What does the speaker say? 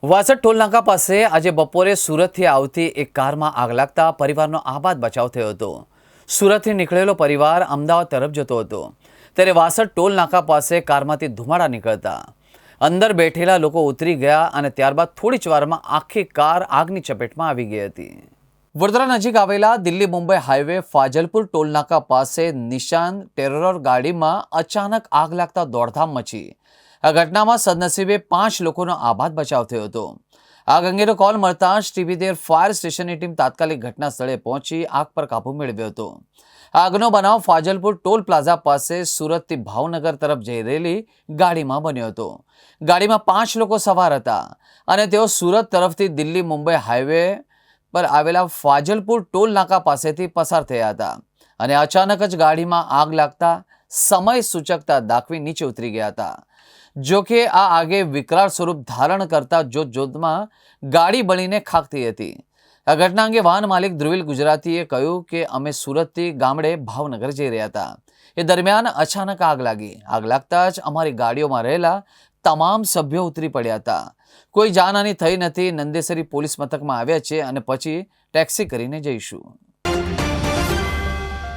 વાસદ ટોલનાકા પાસે આજે બપોરે સુરતથી આવતી એક કારમાં આગ લાગતા પરિવારનો આબાદ બચાવ થયો હતો। સુરતથી નીકળેલો પરિવાર અમદાવાદ તરફ જતો હતો ત્યારે વાસદ ટોલનાકા પાસે કારમાંથી ધુમાડા નીકળતા અંદર બેઠેલા લોકો ઉતરી ગયા અને ત્યારબાદ થોડી જ વારમાં આખી કાર આગની ચપેટમાં આવી ગઈ હતી। વડોદરા નજીક આવેલા દિલ્હી મુંબઈ હાઈવે ફાજલપુર ટોલનાકા પાસે નિશાન ટેરર ગાડીમાં અચાનક આગ લાગતા દોડધામ મચી। આ ઘટનામાં સદનસીબે 5 લોકોનો આબાદ બચાવ થયો હતો। આગ અંગેનો કોલ મળતા જ ટીબીદેર ફાયર સ્ટેશનની ટીમ તાત્કાલિક ઘટના સ્થળે પહોંચી આગ પર કાબૂ મેળવ્યો હતો। આગનો બનાવ ફાજલપુર ટોલ પ્લાઝા પાસે સુરતથી ભાવનગર તરફ જઈ રહેલી ગાડીમાં બન્યો હતો। ગાડીમાં 5 લોકો સવાર હતા અને તેઓ સુરત તરફથી દિલ્હી મુંબઈ હાઈવે પર આવેલા ફાજલપુર ટોલ નાકા પાસેથી પસાર થયા હતા અને અચાનક જ ગાડીમાં આગ લાગતા સમય સૂચકતા દાખવી નીચે ઉતરી ગયા હતા। જો કે આ આગે વિકરાળ સ્વરૂપ ધારણ કરતા જોતજોતમાં ગાડી બળીને ખાખ થઈ હતી। આ ઘટના અંગે વાહન માલિક ધ્રુવિલ ગુજરાતીએ કહ્યું કે અમે સુરતથી ગામડે ભાવનગર જઈ રહ્યા હતા। એ દરમિયાન અચાનક આગ લાગી। આગ લાગતા જ અમારી ગાડીઓમાં રહેલા તમામ સભ્યો ઉતરી પડ્યા હતા। કોઈ જાનહાની થઈ નથી। નંદેસરી પોલીસ મથકમાં આવ્યા છે અને પછી ટેક્સી કરીને જઈશું।